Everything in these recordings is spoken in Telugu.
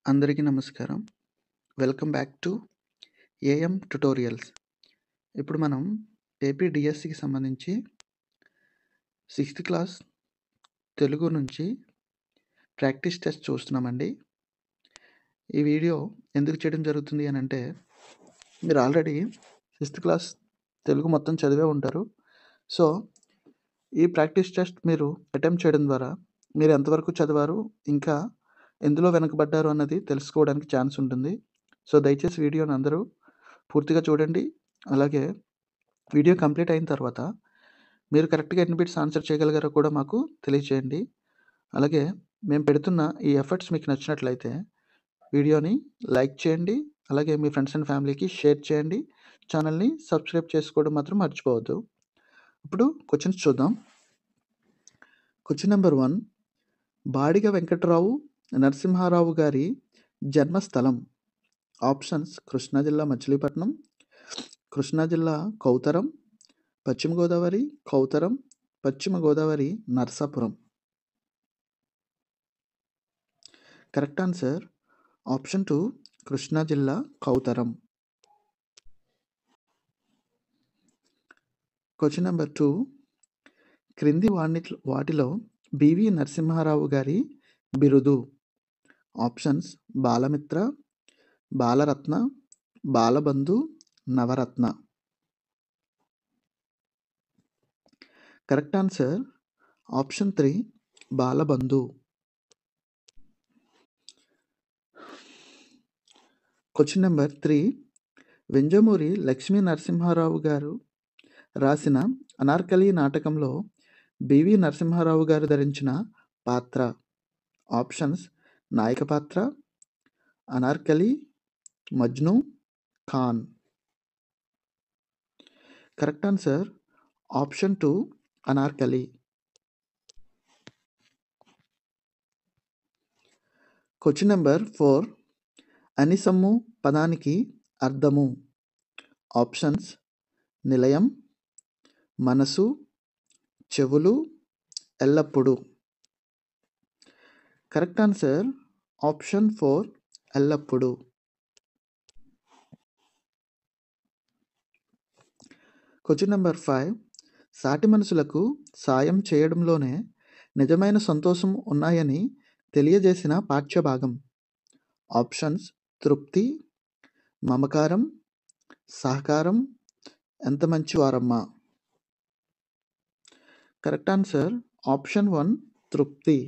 అందరికీ నమస్కారం. Welcome back to AM tutorials. ఇప్పుడు మనం ఏపీ డిఎస్సికి సంబంధించి 6th క్లాస్ తెలుగు నుంచి ప్రాక్టీస్ టెస్ట్ చూస్తున్నామండి. ఈ వీడియో ఎందుకు చేయడం జరుగుతుంది అని అంటే, మీరు ఆల్రెడీ 6th క్లాస్ తెలుగు మొత్తం చదివే ఉంటారు. సో, ఈ ప్రాక్టీస్ టెస్ట్ మీరు అటెంప్ట్ చేయడం ద్వారా మీరు ఎంతవరకు చదివారు, ఇంకా ఎందులో వెనకబడ్డారు అన్నది తెలుసుకోవడానికి ఛాన్స్ ఉంటుంది. సో, దయచేసి వీడియోని అందరూ పూర్తిగా చూడండి. అలాగే వీడియో కంప్లీట్ అయిన తర్వాత మీరు కరెక్ట్‌గా ఎన్ని బిట్స్ ఆన్సర్ చేయగలిగారో కూడా మాకు తెలియచేయండి. అలాగే మేము పెడుతున్న ఈ ఎఫర్ట్స్ మీకు నచ్చినట్లయితే వీడియోని లైక్ చేయండి. అలాగే మీ ఫ్రెండ్స్ అండ్ ఫ్యామిలీకి షేర్ చేయండి. ఛానల్‌ని సబ్స్క్రైబ్ చేసుకోవడం మాత్రం మర్చిపోవద్దు. ఇప్పుడు క్వెషన్స్ చూద్దాం. క్వెషన్ నెంబర్ 1, బాడిగ వెంకట్రావు నరసింహారావు గారి జన్మస్థలం. ఆప్షన్స్: కృష్ణా జిల్లా మచిలీపట్నం, కృష్ణా జిల్లా కౌతరం, పశ్చిమ గోదావరి కౌతరం, పశ్చిమ Godavari Narasapuram. Correct answer option 2, Krishna జిల్లా కౌతరం. క్వశ్చన్ నెంబర్ 2, క్రింది వాటిలో బివి నరసింహారావు గారి బిరుదు. Options: Balamitra, Balaratna, Balabandhu, Navaratna. Correct answer option 3, Balabandhu. Question number 3, Venjamuri Lakshmi Narasimha Rao గారు రాసిన అనార్కలి నాటకంలో బివి నరసింహారావు గారు ధరించిన పాత్ర. ఆప్షన్స్: నాయక పాత్ర, Anarkali, Majnu, Khan. Correct answer option 2, Anarkali. Question number 4, అనిసమ్ము పదానికి అర్థము. ఆప్షన్స్: నిలయం, మనసు, చెవులు, ఎల్లప్పుడూ. కరెక్ట్ ఆన్సర్ ఆప్షన్ 4, ఎల్లప్పుడూ. క్వశ్చన్ నెంబర్ 5, సాటి మనుషులకు సాయం చేయడంలోనే నిజమైన సంతోషం ఉన్నాయని తెలియజేసిన పాఠ్యభాగం. ఆప్షన్స్: తృప్తి, మమకారం, సహకారం, ఎంత మంచి వారమ్మా. కరెక్ట్ ఆన్సర్ ఆప్షన్ 1, తృప్తి.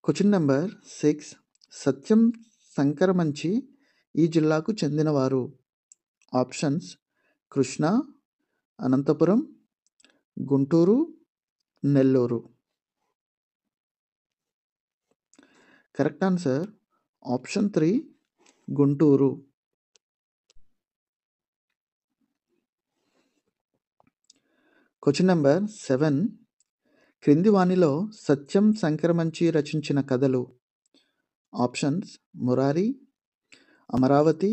క్వశ్చన్ నెంబర్ 6, సత్యం శంకరమంచి ఈ జిల్లాకు చెందినవారు. Options: Krishna, Anantapuram, Guntur, Nellore. Correct answer option 3, Guntur. Question number 7, క్రింది వానిలో సత్యం శంకరమంచి రచించిన కథలు. ఆప్షన్స్: మురారి, అమరావతి,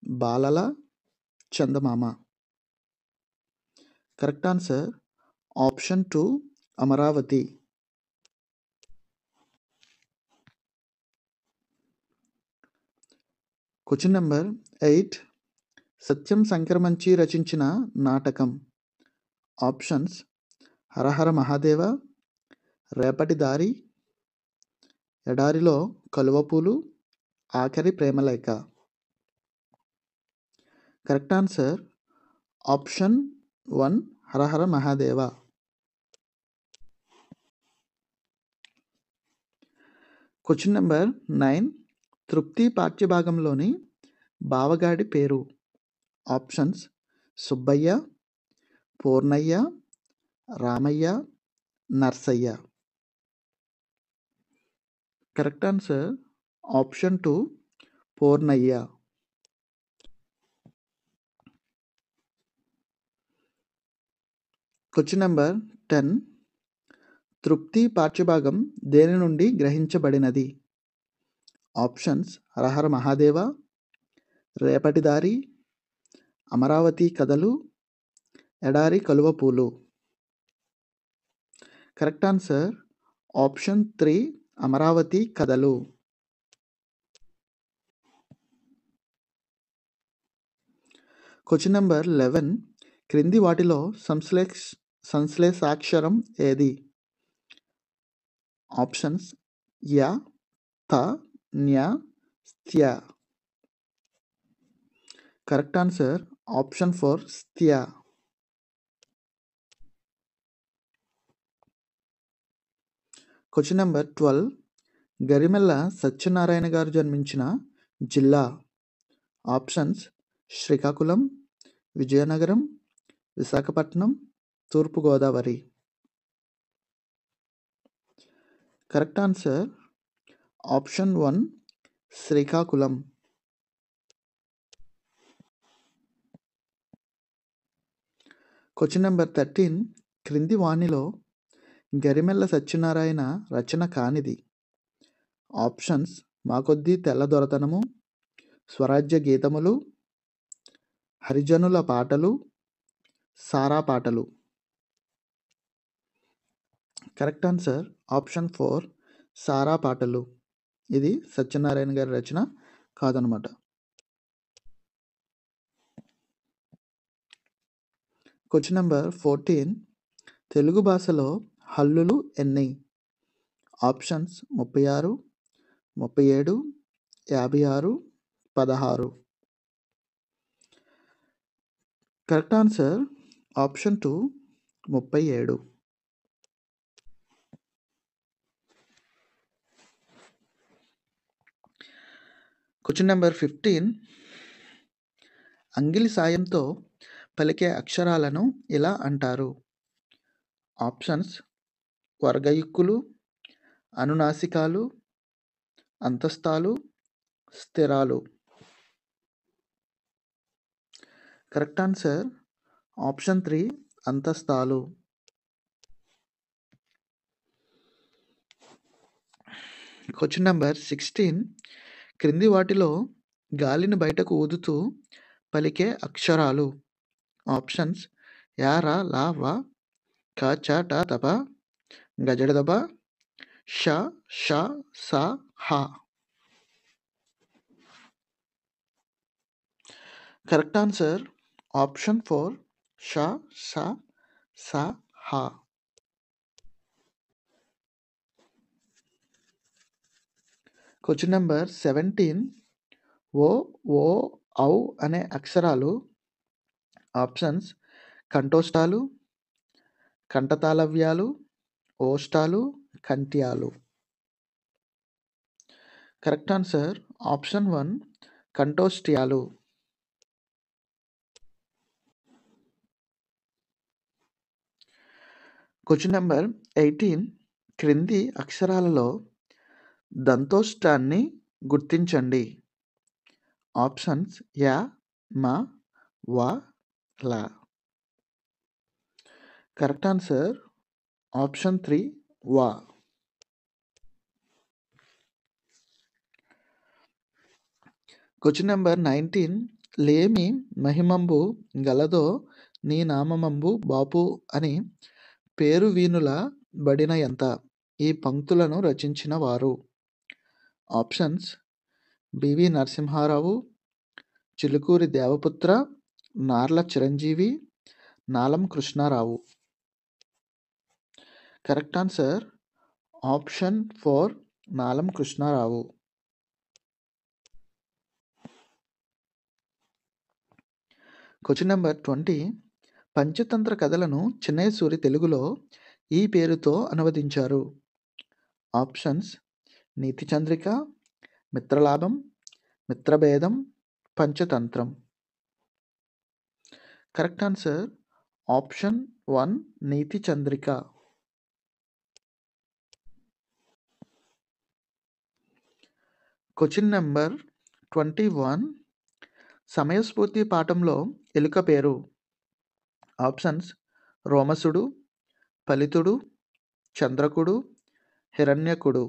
బాలల, Chandamama. Correct answer option 2, Amaravati. Question number 8, Satyam Sankaramanchi రచించిన నాటకం. ఆప్షన్స్: హరహర మహాదేవ, రేపటి దారి, ఎడారిలో కలువపూలు, ఆఖరి ప్రేమలేఖ. కరెక్ట్ ఆన్సర్ ఆప్షన్ 1, హరహర మహాదేవ. క్వశ్చన్ నెంబర్ 9, తృప్తి పాఠ్యభాగంలోని బావగాడి పేరు. Options: Subbayya, Purnayya, Ramayya, Narsayya. Correct answer option 2, Purnayya. Question number 10, తృప్తి పాఠ్యభాగం దేని నుండి గ్రహించబడినది. ఆప్షన్స్: హరహర మహాదేవ, రేపటి దారి, అమరావతి కథలు, ఎడారి కలువపూలు. కరెక్ట్ ఆన్సర్ ఆప్షన్ 3 అమరావతి కథలు. క్వశ్చన్ నెంబర్ 11 క్రింది వాటిలో సంశ్లేషాక్షరం ఏది? ఆప్షన్స్ య, త, న్య, స్థ్య. కరెక్ట్ ఆన్సర్ ఆప్షన్ 4 స్థ్య. క్వశ్చన్ నెంబర్ 12 గరిమెల్ల సత్యనారాయణ గారు జన్మించిన జిల్లా? Options Srikakulam, Vizianagaram, Visakhapatnam, Thoorpu Godavari. Correct answer option 1 Srikakulam. Question number 13 క్రింది వాణిలో గరిమెల్ల సత్యనారాయణ రచన కానిది? ఆప్షన్స్ మాకొద్దీ తెల్లదొరతనము, స్వరాజ్య గీతములు, హరిజనుల పాటలు, సారా పాటలు. కరెక్ట్ ఆన్సర్ ఆప్షన్ 4 సారా పాటలు. ఇది సత్యనారాయణ గారి రచన కాదనమాట. క్వశ్చన్ నెంబర్ 14 తెలుగు భాషలో హల్లులు ఎన్ని? Options 36, 37, 56, 16. Correct answer option 2 37. Question number 15 అంగిలి సాయంతో పలికే అక్షరాలను ఇలా అంటారు? ఆప్షన్స్ వర్గయుక్కులు, అనునాసికాలు, అంతస్తాలు, స్థిరాలు. కరెక్ట్ ఆన్సర్ ఆప్షన్ 3 అంతస్తాలు. క్వశ్చన్ నెంబర్ 16 క్రింది వాటిలో గాలిని బయటకు ఊదుతూ పలికే అక్షరాలు? ఆప్షన్స్ యార, లా, వ, క, చ, ట, తప, గజడదబ, ష, ష, స, హ. కరెక్ట్ ఆన్సర్ ఆప్షన్ 4 ష, ష, స, హ. క్వశ్చన్ నెంబర్ 17 ఓ, ఓ, ఔ అనే అక్షరాలు ఆప్షన్స్ కంఠోష్టాలు, కంఠతాళవ్యాలు, ఓష్టాలు, కంఠ్యాలు. కరెక్ట్ ఆన్సర్ ఆప్షన్ 1 కంఠోష్ట్యాలు. క్వశ్చన్ నెంబర్ 18 క్రింది అక్షరాలలో దంతోష్టాన్ని గుర్తించండి? ఆప్షన్స్ య, మ, వ, ల. కరెక్ట్ ఆన్సర్ ఆప్షన్ 3 వ. క్వశ్చన్ నెంబర్ 19 లేమి మహిమంబు గలదో నీ నామమంబు బాపు అని పేరు వీనుల బడిన ఎంత? ఈ పంక్తులను రచించిన వారు? Options BV Narasimha Rao, Chilukuri Devaputra, Narla Chiranjeevi, Nalam Krishna Rao. Correct answer option 4 Nalam Krishna Rao. Question number 20 Panchatantra కథలను చిన్నయసూరి తెలుగులో ఈ పేరుతో అనువదించారు? Options Neeti Chandrika, Mitralabham, Mitrabhedam, Panchatantram. Correct answer option 1 Neeti Chandrika. Question number 21 సమయస్ఫూర్తి పాఠంలో ఎలుక పేరు? Options Romasudu, Phalitudu, Chandrakudu, Hiranyakudu.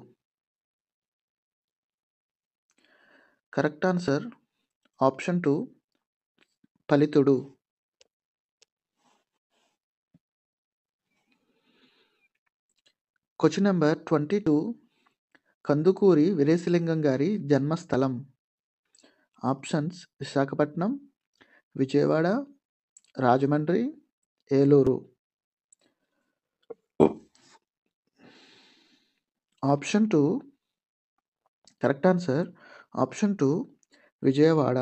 Correct answer option 2 Phalitudu. Question number 22 Kandukuri Veeresalingam గారి జన్మస్థలం. Options Visakhapatnam, Vijayawada, Rajahmundry, Eluru. Option 2 correct answer. Option 2 Vijayawada.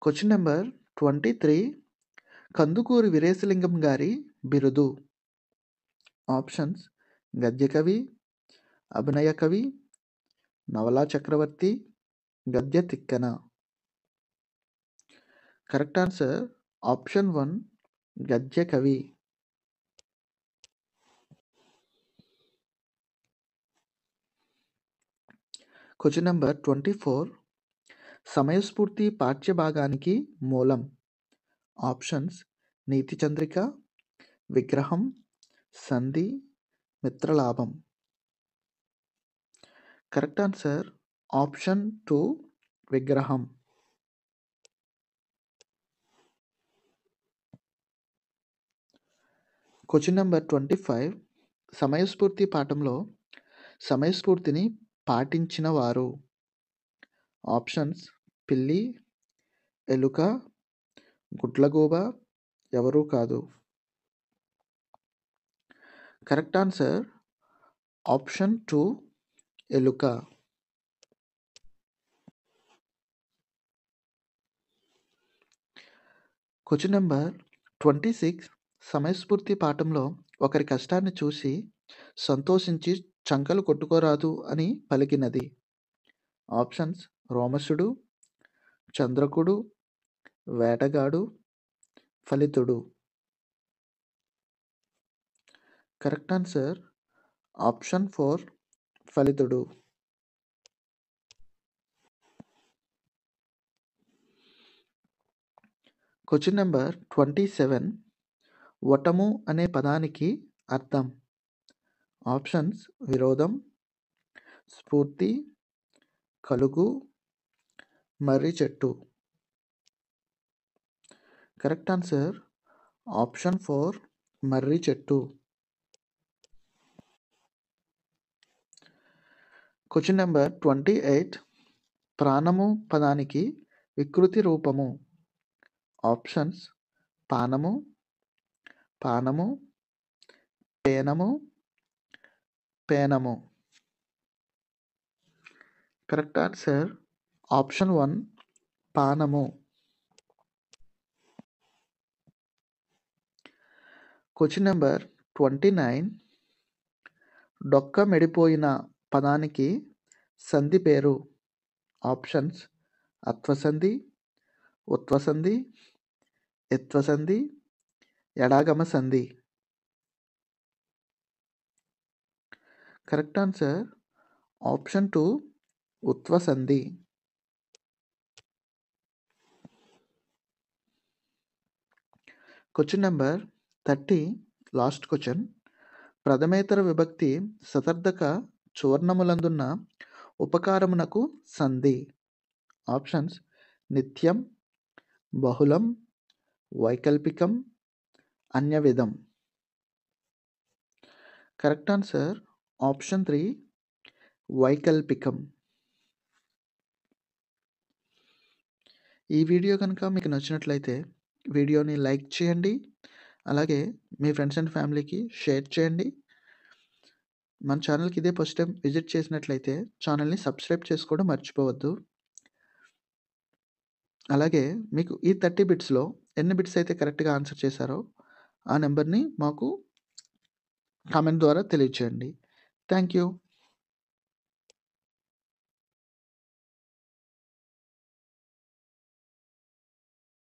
Question number 23 Kandukuri Veeresalingam గారి బిరుదు. ఆప్షన్స్ గద్య కవి, అభినయ కవి, నవలా చక్రవర్తి, గద్య తిక్కన. కరెక్ట్ ఆన్సర్ ఆప్షన్ 1 గద్య కవి. క్వశ్చన్ నెంబర్ 24 సమయస్ఫూర్తి పాఠ్య భాగానికి మూలం. ఆప్షన్స్ నీతి చంద్రిక, విగ్రహం, సంధి, మిత్రలాభం. కరెక్ట్ ఆన్సర్ ఆప్షన్ 2 విగ్రహం. క్వశ్చన్ నెంబర్ 25 సమయస్ఫూర్తి పాఠంలో సమయస్ఫూర్తిని పాటించిన వారు. ఆప్షన్స్ పిల్లి, ఎలుక, గుడ్లగూబ, ఎవరూ కాదు. కరెక్ట్ ఆన్సర్ ఆప్షన్ 2 ఎలుక. క్వశ్చన్ నెంబర్ 26 సమయస్ఫూర్తి పాఠంలో ఒకరి కష్టాన్ని చూసి సంతోషించి చంకలు కొట్టుకోరాదు అని పలికినది. ఆప్షన్స్ రోమసుడు, చంద్రకుడు, వేటగాడు, Phalitudu. Correct answer option 4 Phalitudu. Question number 27 వటము అనే పదానికి అర్థం. ఆప్షన్స్ విరోధం, స్ఫూర్తి, కలుగు, మర్రి చెట్టు. కరెక్ట్ ఆన్సర్ ఆప్షన్ 4 మర్రి చెట్టు. క్వశ్చన్ నెంబర్ 28 ప్రాణము పదానికి వికృతి రూపము. ఆప్షన్స్ పానము, పానము, పేనము, పేనము. కరెక్ట్ ఆన్సర్ ఆప్షన్ 1 పానము. క్వశ్చన్ నెంబర్ 29 డొక్క మెడిపోయిన పదానికి సంధి పేరు. ఆప్షన్స్ అత్వసంధి, ఉత్వసంధి, ఎత్వసంధి, ఎడాగమ సంధి. కరెక్ట్ ఆన్సర్ ఆప్షన్ 2 ఉత్వసంధి. క్వశ్చన్ నెంబర్ 30 లాస్ట్ క్వశ్చన్ ప్రథమేతర విభక్తి సతర్ధక చువర్ణములందున్న ఉపకారమునకు సంధి. ఆప్షన్స్ నిత్యం, బహుళం, వైకల్పికం, అన్యవిధం. కరెక్ట్ ఆన్సర్ ఆప్షన్ 3 వైకల్పికం. ఈ వీడియో కనుక మీకు నచ్చినట్లయితే వీడియోని లైక్ చేయండి, అలాగే మీ ఫ్రెండ్స్ అండ్ ఫ్యామిలీకి షేర్ చేయండి. మన ఛానల్కి ఇదే ఫస్ట్ టైం విజిట్ చేసినట్లయితే ఛానల్ని సబ్స్క్రైబ్ చేసుకోవడం మర్చిపోవద్దు. అలాగే మీకు ఈ 30 బిట్స్లో ఎన్ని బిట్స్ అయితే కరెక్ట్గా ఆన్సర్ చేశారో ఆ నెంబర్ని మాకు కామెంట్ ద్వారా తెలియచేయండి. Thank you.